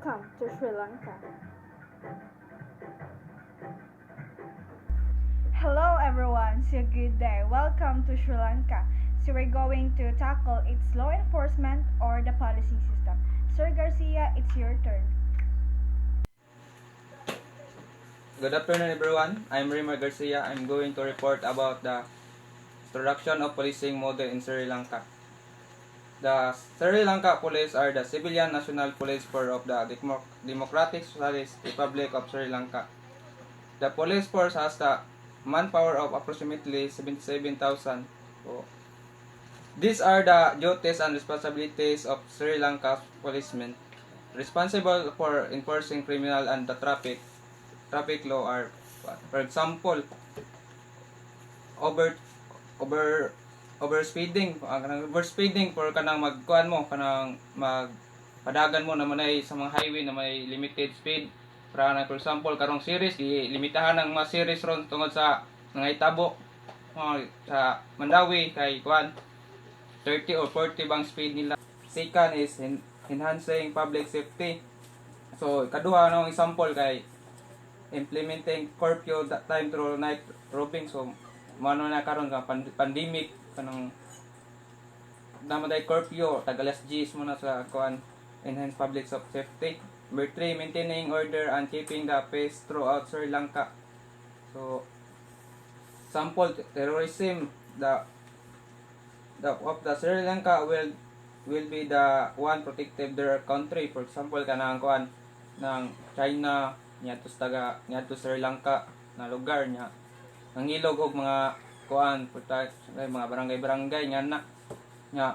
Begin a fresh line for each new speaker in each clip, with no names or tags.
Welcome to Sri Lanka.
Hello everyone, so good day. Welcome to Sri Lanka. So we're going to tackle its law enforcement or the policy system. Sir Garcia, it's your turn.
Good afternoon everyone. I'm Rima Garcia. I'm going to report about the introduction of policing model in Sri Lanka. The Sri Lanka police are the civilian national police force of the Democratic Socialist Republic of Sri Lanka. The police force has the manpower of approximately 77,000. So, these are the duties and responsibilities of Sri Lanka's policemen. Responsible for enforcing criminal and the traffic law are, for example, over overspeeding for kanang magkuan mo kanang magpadagan mo na manay sa mga highway na may limited speed para na for example karong series di limitahan ng mga series ron tungod sa mga itabo sa Mandawi kay kuan 30 or 40 bang speed nila. Second is enhancing public safety. So kaduha ng example kay implementing curfew that time through night roving. So mano na karon ka pandemic kanang namaday curfew tagalas Gs mo na sa kuan enhance public safety. Number 3, maintaining order and keeping the peace throughout Sri Lanka. So sample terrorism, the of the Sri Lanka will be the one protective their country. For example kanang kuan ng China niadto Sri Lanka na lugar niya nangilog og mga kuan mga barangay nga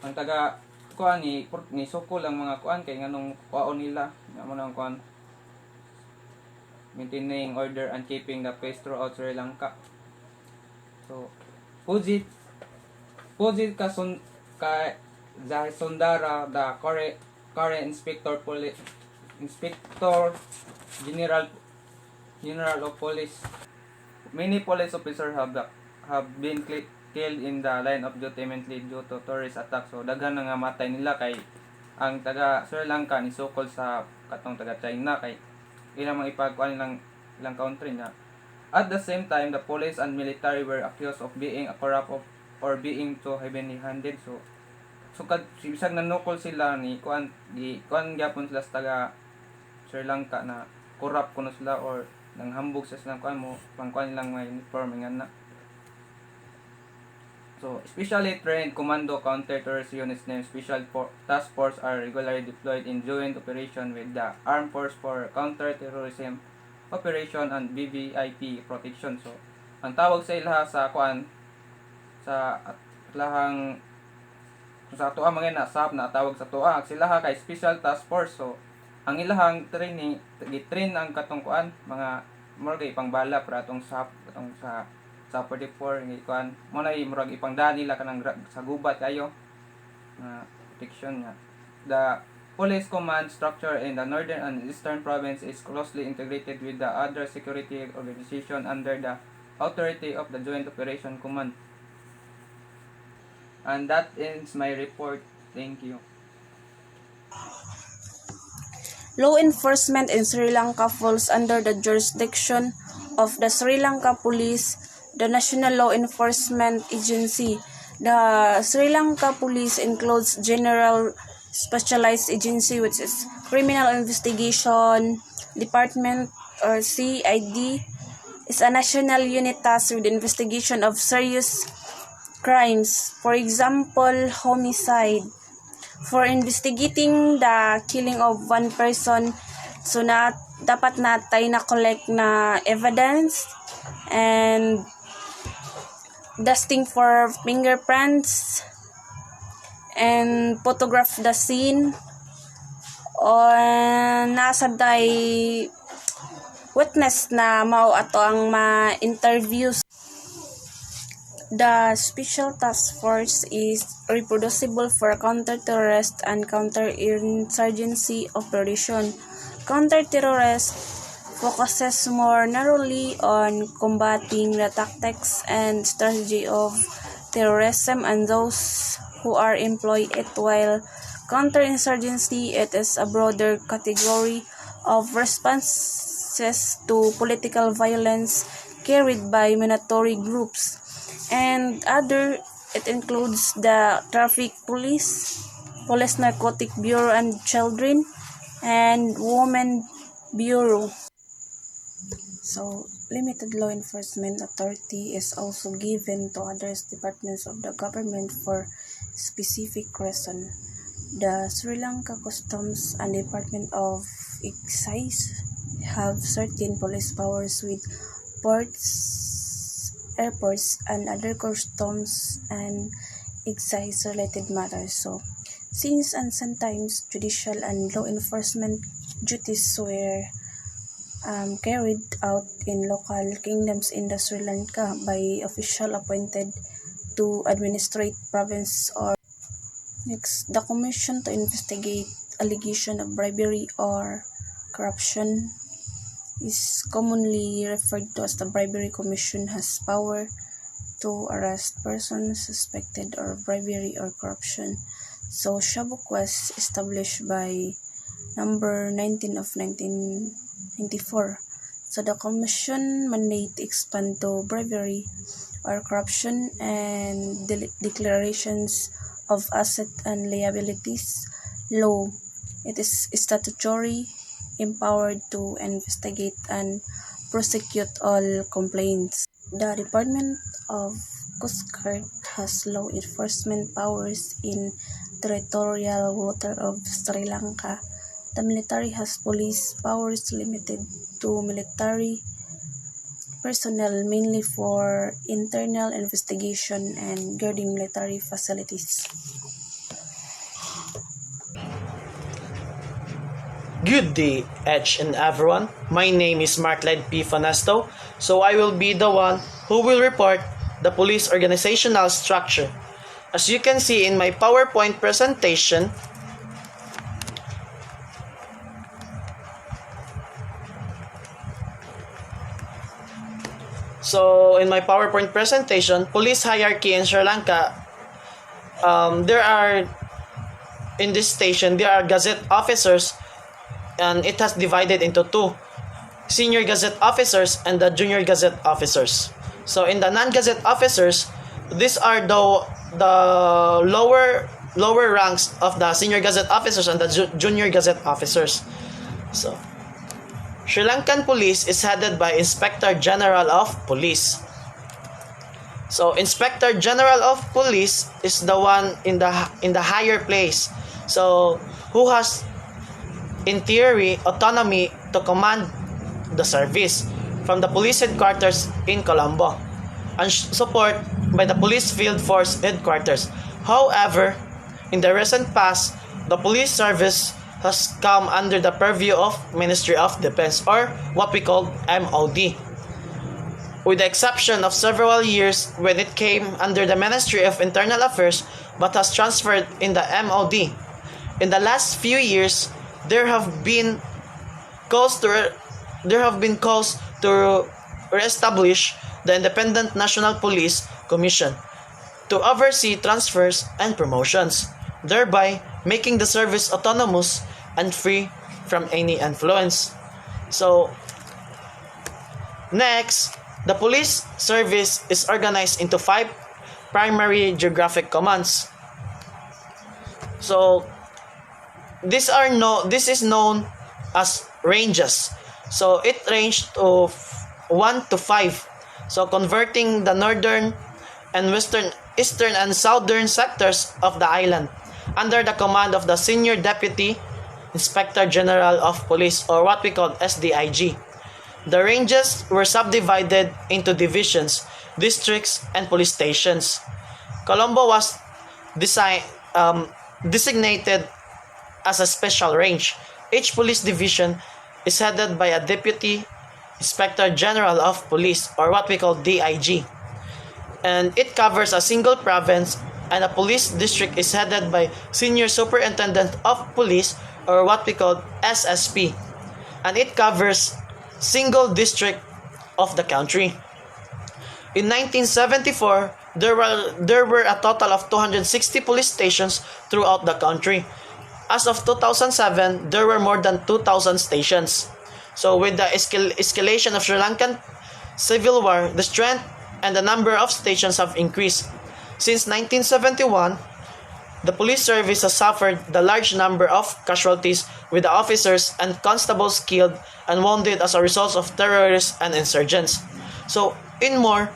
ang taga kuan ni sukol ang mga kuan kay nganong kwaon nila nga mo nang kuan maintaining order and keeping the peace throughout Sri Lanka. So Pujit Zahir Sundara, the current Inspector General of Police. Many police officers have been killed in the line of duty mainly due to terrorist attacks. So daghan nga matay nila kay ang taga Sri Lanka ni sukol sa katong taga China kay ilang mga ipagkuan ilang country na. At the same time, the police and military were accused of being corrupt or being too heavy-handed. So bisag nanukol sila ni kuan gyapon sila sa taga Sri Lanka na corrupt kuno sila or nang hambog sa silang kuan mo pangkuan lang may uniform nga na. So specially trained commando counter-terrorist units named Special Task Force are regularly deployed in joint operation with the Armed Force for Counter-Terrorism Operation and VVIP Protection. So ang tawag sa ilaha sa kuan sa lahang sa tuwa mga na SAP na tawag sa tuwa sila kay Special Task Force. So ang ilahang training gitrain ang katong kuan mga murag ipangbala para atong SAP katong sa 44 ng kuan mo na murag ipangdaan nila kanang sa gubat kayo na protection niya. The police command structure in the northern and eastern province is closely integrated with the other security organization under the authority of the Joint Operation Command. And that ends my report. Thank you.
Law enforcement in Sri Lanka falls under the jurisdiction of the Sri Lanka Police, the national law enforcement agency. The Sri Lanka Police includes General Specialized Agency, which is Criminal Investigation Department, or CID, is a national unit tasked with investigation of serious crimes, for example, homicide. For investigating the killing of one person, so dapat natay na collect na evidence and dusting for fingerprints and photograph the scene or nasa day witness na mao ato ang ma-interviews. The Special Task Force is reproducible for counter-terrorist and counter-insurgency operation. Counter-terrorist focuses more narrowly on combating the tactics and strategy of terrorism and those who are employed it, while Counterinsurgency, it is a broader category of responses to political violence carried by military groups. And other, it includes the traffic police narcotic bureau and children, and women bureau. So, limited law enforcement authority is also given to other departments of the government for specific reason. The Sri Lanka Customs and Department of Excise have certain police powers with ports, airports, and other customs and excise related matters. So, since and sometimes judicial and law enforcement duties were carried out in local kingdoms in the Sri Lanka by official appointed to administrate province or next, the commission to investigate allegation of bribery or corruption is commonly referred to as the Bribery Commission, has power to arrest persons suspected of bribery or corruption. So, Shabuk was established by number 19 of 1994. So, the commission mandate expand to bribery or corruption and declarations of asset and liabilities law. It is statutory empowered to investigate and prosecute all complaints. The Department of Coast Guard has law enforcement powers in territorial water of Sri Lanka. The military has police powers limited to military personnel, mainly for internal investigation and guarding military facilities.
Good day, Edge and everyone. My name is Markled P. Fanesto, so I will be the one who will report the police organizational structure. As you can see in my PowerPoint presentation, police hierarchy in Sri Lanka, there are Gazette officers, and it has divided into two: Senior Gazette officers and the Junior Gazette officers. So in the non-Gazette officers, these are the lower ranks of the Senior Gazette officers and the Junior Gazette officers. So Sri Lankan police is headed by Inspector General of Police. So Inspector General of Police is the one in the higher place. So who has in theory autonomy to command the service from the police headquarters in Colombo and support by the police field force headquarters. However, in the recent past, the police service has come under the purview of Ministry of Defense, or what we call MOD, with the exception of several years when it came under the Ministry of Internal Affairs but has transferred in the MOD. In the last few years, there have been calls to reestablish the Independent National Police Commission to oversee transfers and promotions, thereby making the service autonomous and free from any influence. So, next, the police service is organized into 5 primary geographic commands. So, this is known as ranges. So it ranged to 1 to 5. So converting the northern and eastern and southern sectors of the island under the command of the Senior Deputy Inspector General of Police, or what we call SDIG. The ranges were subdivided into divisions, districts, and police stations. Colombo was designated as a special range. Each police division is headed by a Deputy Inspector General of Police, or what we call DIG. And it covers a single province, and a police district is headed by Senior Superintendent of Police, or what we call SSP. And it covers single district of the country. In 1974, there were a total of 260 police stations throughout the country. as of 2007, there were more than 2,000 stations. So with the escalation of Sri Lankan civil war, the strength and the number of stations have increased. Since 1971, the police service has suffered the large number of casualties, with the officers and constables killed and wounded as a result of terrorists and insurgents. So, in more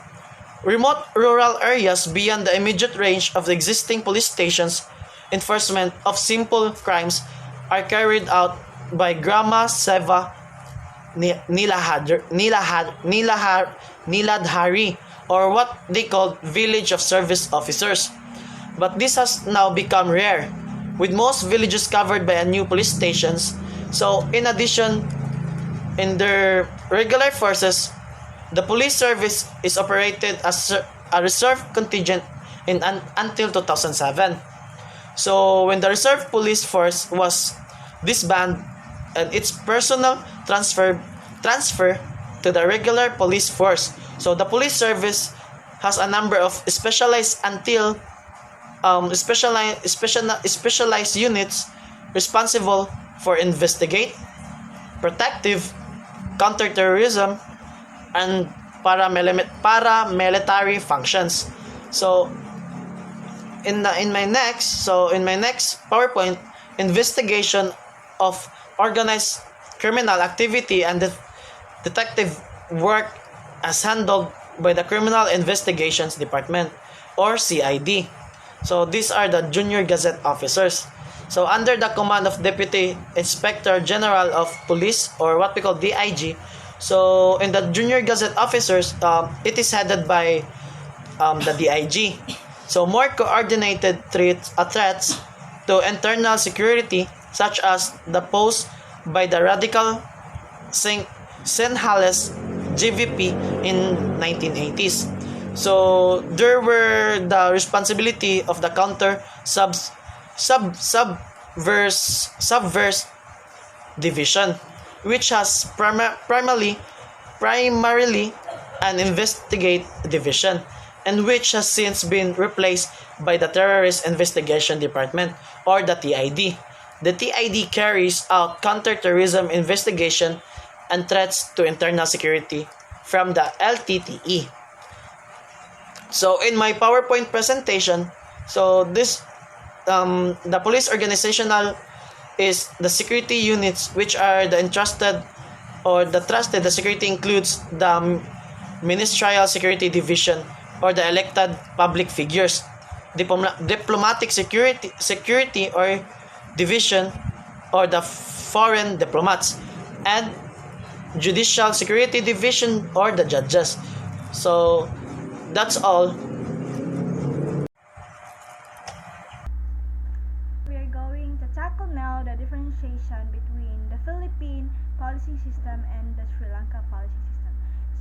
remote rural areas beyond the immediate range of the existing police stations, enforcement of simple crimes are carried out by Grama Seva Niladhari, or what they call village of service officers. But this has now become rare, with most villages covered by a new police stations. So, in addition, in their regular forces, the police service is operated as a reserve contingent until 2007. So, when the reserve police force was disbanded and its personnel transfer to the regular police force, so the police service has a number of specialized units responsible for investigate, protective, counterterrorism, and paramilitary functions. So in my next PowerPoint, investigation of organized criminal activity and detective work as handled by the Criminal Investigations Department, or CID. So these are the Junior Gazette officers. So under the command of Deputy Inspector General of Police, or what we call DIG. So in the Junior Gazette officers, it is headed by the DIG. So more coordinated threats to internal security, such as the pose by the radical Senhales GVP in 1980s. So there were the responsibility of the counter subverse division, which has primarily an investigate division, and which has since been replaced by the Terrorist Investigation Department, or the TID. The TID carries out counterterrorism investigation and threats to internal security from the LTTE. So in my PowerPoint presentation, so this the police organizational is the security units, which are the entrusted or the trusted. The security includes the Ministerial Security Division, or the elected public figures, diplomatic security or division, or the foreign diplomats, and judicial security division, or the judges. So that's all.
We are going to tackle now the differentiation between the Philippine policy system and the Sri Lanka policy system.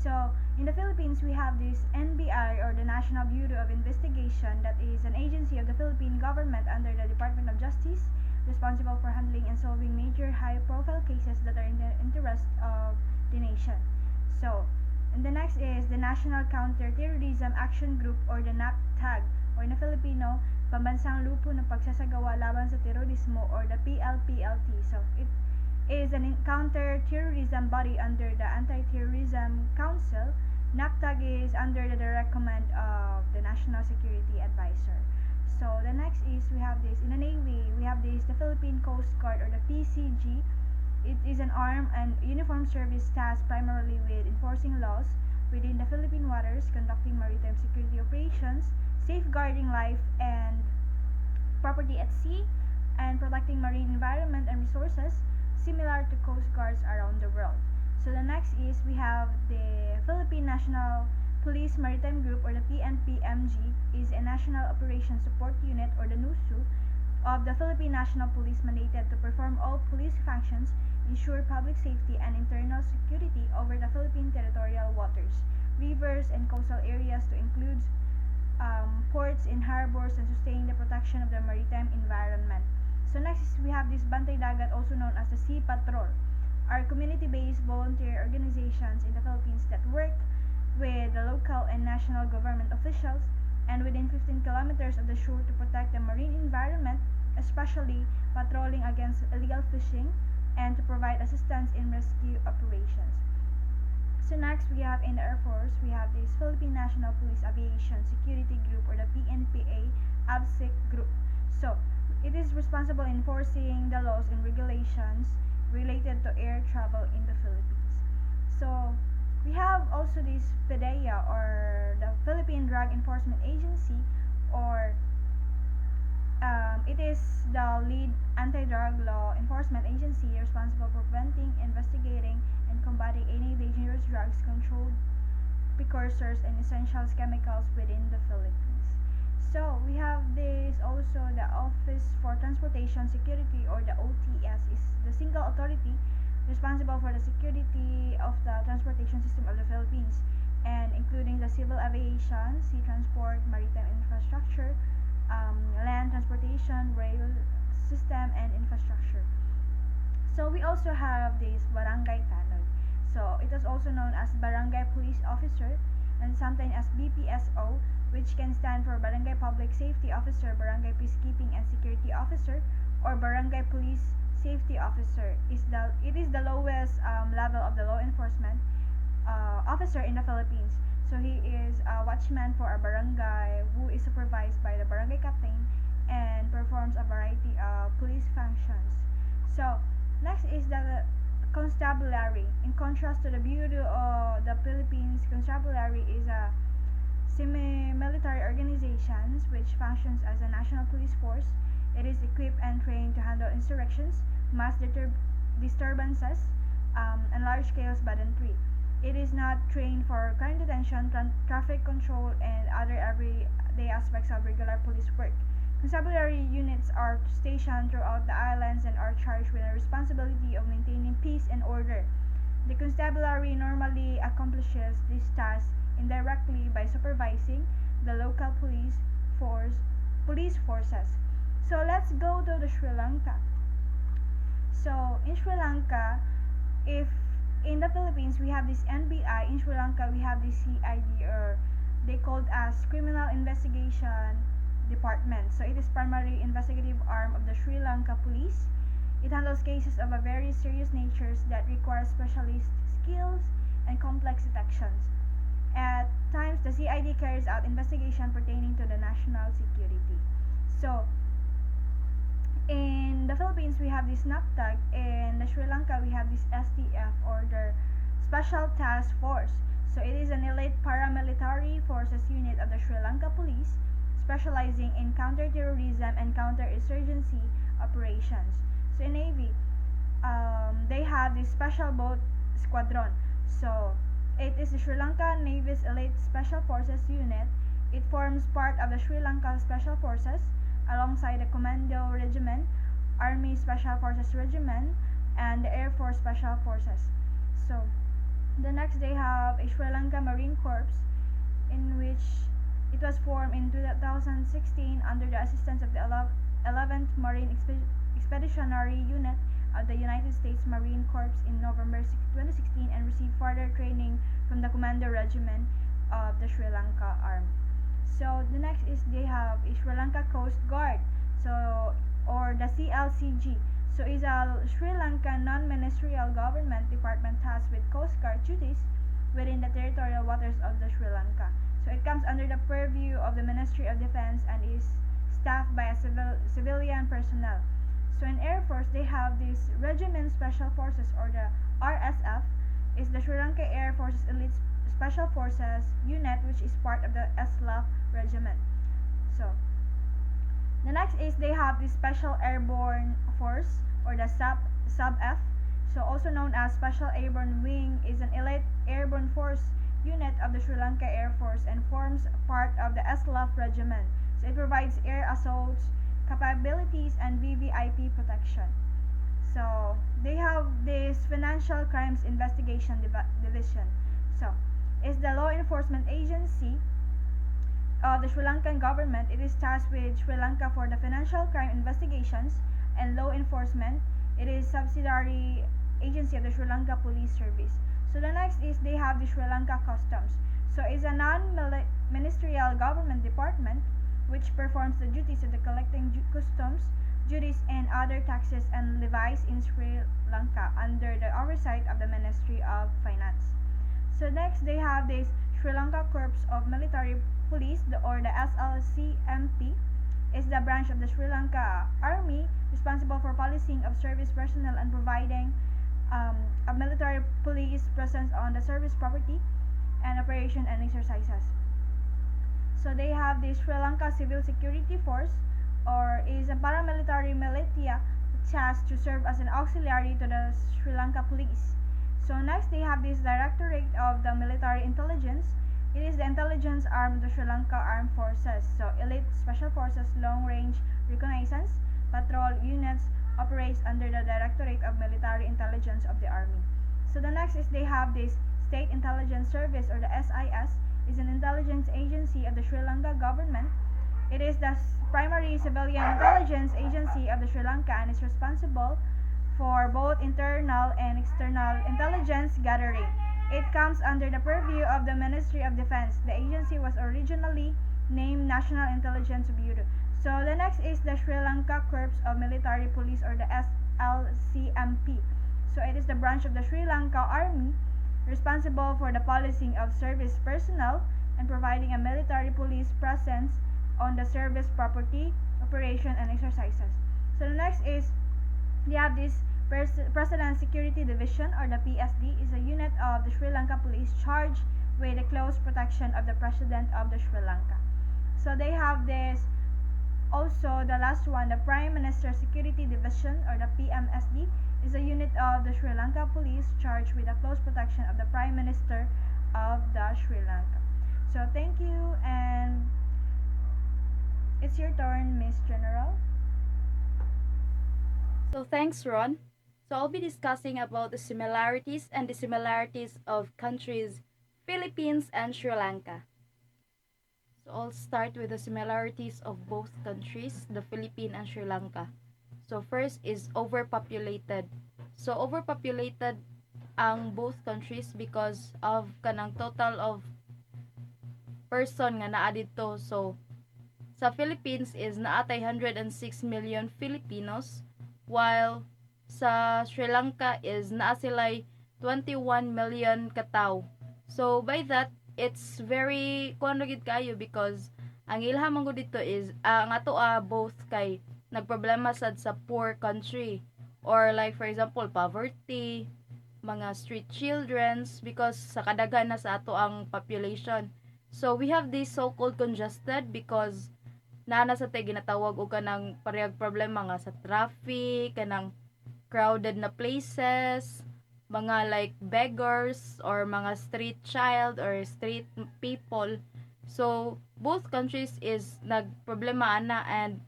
So, in the Philippines, we have this NBI, or the National Bureau of Investigation, that is an agency of the Philippine government under the Department of Justice, responsible for handling and solving major high-profile cases that are in the interest of the nation. So, and the next is the National Counter-Terrorism Action Group, or the NAPTAG, or in the Filipino, Pambansang Lupo ng Pagsasagawa Laban sa Terorismo, or the PLPLT. So, it is an counter-terrorism body under the Anti-Terrorism Council. NAPTAG is under the direct command of the National Security Advisor. So the next is we have this in the Navy. We have this the Philippine Coast Guard, or the PCG. It is an armed and uniformed service tasked primarily with enforcing laws within the Philippine waters, conducting maritime security operations, safeguarding life and property at sea, and protecting marine environment and resources, similar to Coast Guards around the world. So the next is we have the Philippine National Police Maritime Group, or the PNPMG, is a National Operations Support Unit, or the NUSU, of the Philippine National Police, mandated to perform all police functions, ensure public safety and internal security over the Philippine territorial waters, rivers, and coastal areas, to include ports and harbors, and sustain the protection of the maritime environment. So next is we have this Bantay Dagat, also known as the Sea Patrol, are community-based volunteer organizations in the Philippines that work with the local and national government officials and within 15 kilometers of the shore to protect the marine environment, especially patrolling against illegal fishing and to provide assistance in rescue operations. So next we have in the Air Force, we have this Philippine National Police Aviation Security Group or the PNPA ABSIC group. So it is responsible in enforcing the laws and regulations related to air travel in the Philippines. So we have also this PDEA or the Philippine Drug Enforcement Agency, or it is the lead anti-drug law enforcement agency responsible for preventing, investigating, and combating any dangerous drugs, controlled precursors, and essential chemicals within the Philippines. So we have this also the Office for Transportation Security or the OTS is the single authority responsible for the security of the transportation system of the Philippines, and including the civil aviation, sea transport, maritime infrastructure, land transportation, rail system, and infrastructure. So we also have this barangay tanod. So it is also known as barangay police officer and sometimes as BPSO, which can stand for barangay public safety officer, barangay peacekeeping and security officer, or barangay police safety officer. It is the lowest level of the law enforcement officer in the Philippines. So he is a watchman for a barangay who is supervised by the barangay captain and performs a variety of police functions. So next is the constabulary. In contrast to the Bureau of the Philippines, constabulary is a semi-military organization which functions as a national police force. It is equipped and trained to handle insurrections, mass disturbances, and large-scale banditry. It is not trained for crime detention, traffic control, and other everyday aspects of regular police work. Constabulary units are stationed throughout the islands and are charged with the responsibility of maintaining peace and order. The constabulary normally accomplishes this task indirectly by supervising the local police forces. So let's go to the Sri Lanka. So in Sri Lanka, if in the Philippines we have this NBI, in Sri Lanka we have this CID, or they called as Criminal Investigation Department. So it is primary investigative arm of the Sri Lanka Police. It handles cases of a very serious natures that require specialist skills and complex detections. At times, the CID carries out investigation pertaining to the national security. So in the Philippines, we have this NAPTAG. In the Sri Lanka, we have this STF, or the Special Task Force. So it is an elite paramilitary forces unit of the Sri Lanka Police, specializing in counterterrorism and counterinsurgency operations. So in Navy, they have this Special Boat Squadron. So it is the Sri Lanka Navy's elite Special Forces unit. It forms part of the Sri Lanka Special Forces alongside the Commando Regiment, Army Special Forces Regiment, and the Air Force Special Forces. So the next they have a Sri Lanka Marine Corps, in which it was formed in 2016 under the assistance of the 11th Marine Expeditionary Unit of the United States Marine Corps in November 2016, and received further training from the Commando Regiment of the Sri Lanka Army. So the next is they have a Sri Lanka Coast Guard, so or the CLCG. So is a Sri Lanka non-ministerial government department tasked with Coast Guard duties within the territorial waters of the Sri Lanka. So it comes under the purview of the Ministry of Defense and is staffed by a civilian personnel. So in Air Force, they have this Regiment Special Forces, or the RSF, is the Sri Lanka Air Force's elite Special Forces unit, which is part of the SLAF regiment. So the next is they have the Special Airborne Force, or the SAB-F. So also known as Special Airborne Wing, is an elite airborne force unit of the Sri Lanka Air Force and forms part of the SLAF regiment. So it provides air assaults capabilities and VVIP protection. So they have this Financial Crimes Investigation Division. So is the law enforcement agency of the Sri Lankan government. It is tasked with Sri Lanka for the financial crime investigations and law enforcement. It is subsidiary agency of the Sri Lanka Police Service. So the next is they have the Sri Lanka Customs. So it's a non-ministerial government department which performs the duties of the collecting customs duties, and other taxes and levies in Sri Lanka under the oversight of the Ministry of Finance. So next, they have this Sri Lanka Corps of Military Police, or the SLCMP, is the branch of the Sri Lanka Army responsible for policing of service personnel and providing a military police presence on the service property and operation and exercises. So they have the Sri Lanka Civil Security Force, or is a paramilitary militia tasked to serve as an auxiliary to the Sri Lanka Police. So next, they have this Directorate of the Military Intelligence. It is the intelligence arm of the Sri Lanka Armed Forces. So elite special forces, long-range reconnaissance, patrol units operates under the Directorate of Military Intelligence of the Army. So the next is they have this State Intelligence Service, or the SIS, is an intelligence agency of the Sri Lanka government. It is the primary civilian intelligence agency of the Sri Lanka and is responsible for both internal and external intelligence gathering. It comes under the purview of the Ministry of Defense. The agency was originally named National Intelligence Bureau. So the next is the Sri Lanka Corps of Military Police, or the SLCMP. So it is the branch of the Sri Lanka Army responsible for the policing of service personnel and providing a military police presence on the service property, operation, and exercises. So the next is we have this President Security Division, or the PSD, is a unit of the Sri Lanka Police charged with the close protection of the President of the Sri Lanka. So they have this also, the last one, the Prime Minister Security Division, or the PMSD, is a unit of the Sri Lanka Police charged with the close protection of the Prime Minister of the Sri Lanka. So thank you, and it's your turn, Miss General.
So thanks, Ron. So I'll be discussing about the similarities and dissimilarities of countries Philippines and Sri Lanka. So I'll start with the similarities of both countries, the Philippines and Sri Lanka. So first is overpopulated. So overpopulated ang both countries because of kanang total of person nga naa dito. So sa Philippines is naatay 106 million Filipinos, while sa Sri Lanka is naa sila'y 21 million katao. So by that, it's very kuanogid kayo because ang ilha man gud dito is ang ato both kay nagproblema sad sa poor country, or like for example poverty, mga street childrens because sa kadaghan na sa ato ang population. So we have this so-called congested because nana sa tay ginatawag og kanang parehag problema nga sa traffic, kanang crowded na places, mga like beggars or mga street child or street people. So both countries is nagproblema ana, and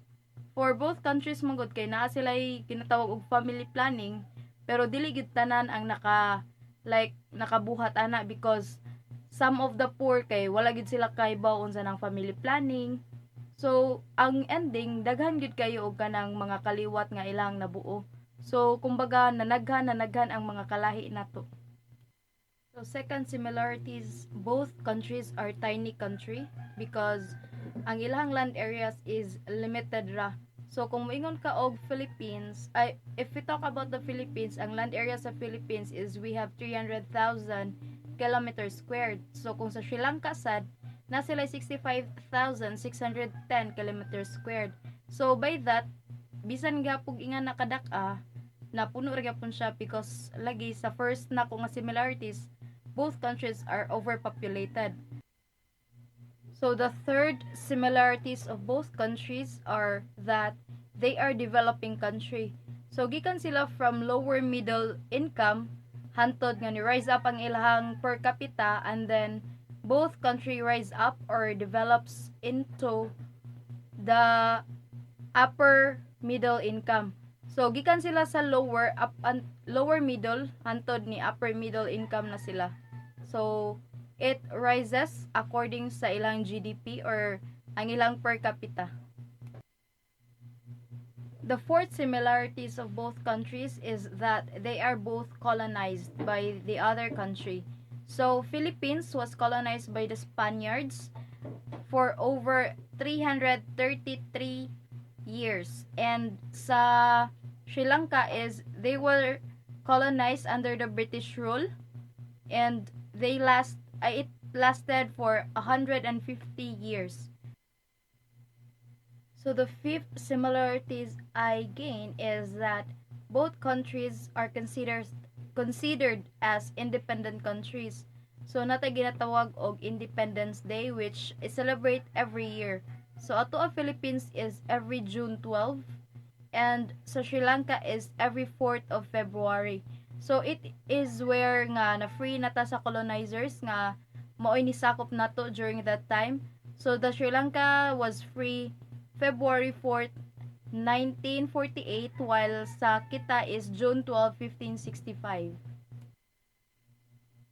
for both countries mangod kay naa sila'y ginatawag og family planning, pero dili gid tanan ang nakabuhat ana because some of the poor kay wala gid sila kaybaw unsa nang family planning. So ang ending daghan gid kayo og kanang mga kaliwat nga ilang nabuo. So kumbaga nanaghan ang mga kalahi nato. So second similarities, both countries are tiny country because ang ilang land areas is limited ra. So kung moingon ka og Philippines, if we talk about the Philippines, ang land area sa Philippines is we have 300,000 kilometers squared. So kung sa Sri Lanka sad, na sila 65,610 kilometers squared. So by that, bisan gapog ingan nakadak-a, na puno ra gyapon siya because lagi sa first na ko nga similarities, both countries are overpopulated. So the third similarities of both countries are that they are developing country. So gikan sila from lower middle income hantod nga ni rise up ang ilahang per capita, and then both country rise up or develops into the upper middle income. So gikan sila sa lower middle hantod ni upper middle income na sila. So it rises according sa ilang GDP or ang ilang per capita. The fourth similarities of both countries is that they are both colonized by the other country. So Philippines was colonized by the Spaniards for over 333 years. And sa Sri Lanka is they were colonized under the British rule, and it lasted for 150 years. So the fifth similarities I gain is that both countries are considered as independent countries. So natay ginatawag og Independence Day, which is celebrate every year. So ato ang Philippines is every June 12, and sa Sri Lanka is every 4th of February. So it is where nga na free nata sa colonizers nga maoy ni sakop nato during that time. So the Sri Lanka was free February 4th, 1948, while sa kita is June 12, 1565.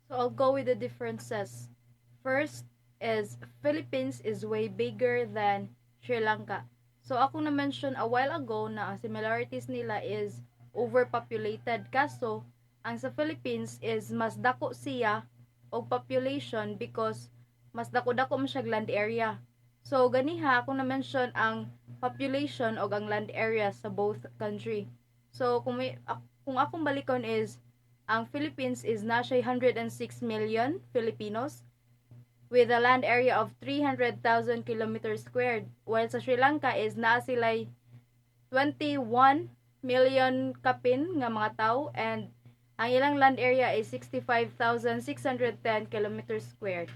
So I'll go with the differences. First is Philippines is way bigger than Sri Lanka. So ako na mention a while ago na ang similarities nila is overpopulated, kaso ang sa Philippines is mas dako siya og population because mas dako-dako man siya land area. So ganiha ako na mention ang population o ang land area sa both country. So kung akong balikon is ang Philippines is na siya 106 million Filipinos with a land area of 300,000 kilometers squared, while sa Sri Lanka is na sila 21 million kapin nga mga tao, and ang ilang land area is 65,610 kilometers squared.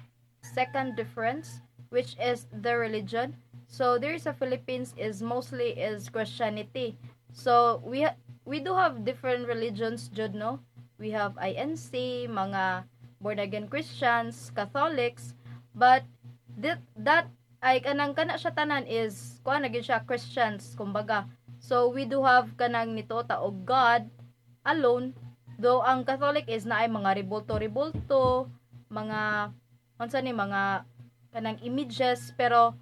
Second difference, which is the religion. So there sa Philippines is mostly is Christianity. So we do have different religions jud, no? We have INC, mga born again Christians, Catholics, but that ay kanang kana siya tanan is kuan na gyud siya Christians kumbaga. So we do have kanang nitota og God alone, though ang Catholic is na ay mga rebulto, mga unsa ni mga kanang images, pero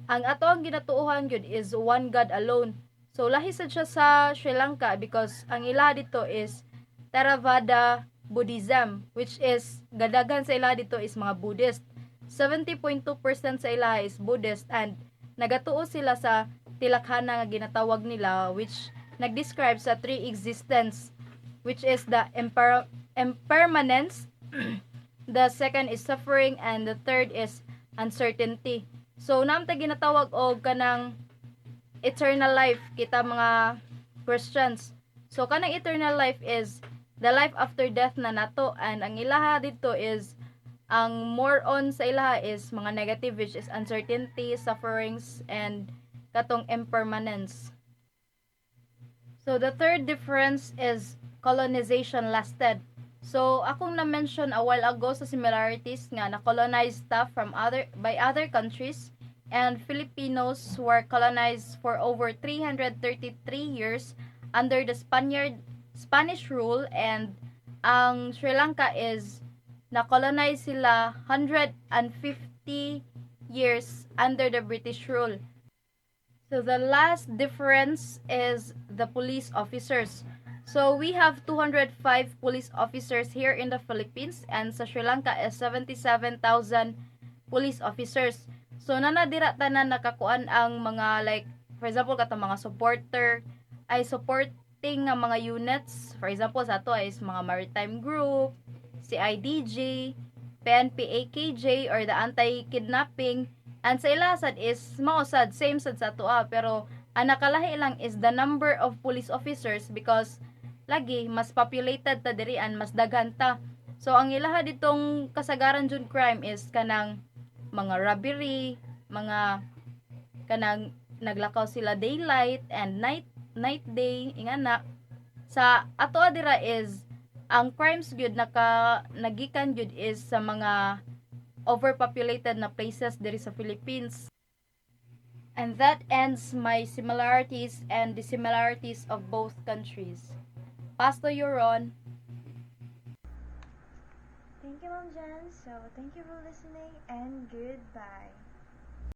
ang ato ang ginatuohan gyud is one God alone. So lahi sad siya sa Sri Lanka because ang ila dito is Theravada Buddhism, which is gadagan sa ila dito is mga Buddhist. 70.2% sa ila is Buddhist, and nagatuo sila sa tilakhana nga ginatawag nila, which nagdescribe sa three existence, which is the impermanence, the second is suffering, and the third is uncertainty. So namta ginatawag og kanang eternal life kita mga Christians. So kanang eternal life is the life after death na nato, and ang ilaha dito is ang more on sa ilaha is mga negative, which is uncertainty, sufferings, and katong impermanence. So the third difference is colonization lasted. So akong na-mention a while ago sa similarities nga na-colonized stuff by other countries, and Filipinos were colonized for over 333 years under the Spanish rule, and ang Sri Lanka is na-colonize sila 150 years under the British rule. So the last difference is the police officers. So we have 205 police officers here in the Philippines, and sa Sri Lanka is 77,000 police officers. So nanadira tanan nakakuan ang mga like for example katong mga supporting nga mga units. For example sa ato is mga maritime group, CIDG, PNP-AKJ or the anti-kidnapping, and sa ilasad is mausad same sad sa ato pero ang nakalahi lang is the number of police officers because lagi mas populated ta diri and mas daghan ta. So ang ilaha ditong kasagaran jud crime is kanang mga robbery, mga kanang naglakaw sila daylight and night day ingana. Sa ato dira is ang crimes gyud nagikan gyud is sa mga overpopulated na places diri sa Philippines. And that ends my similarities and dissimilarities of both countries. Pass to you, Ron.
Thank you, Ma'am Jan. So, thank you for listening and goodbye.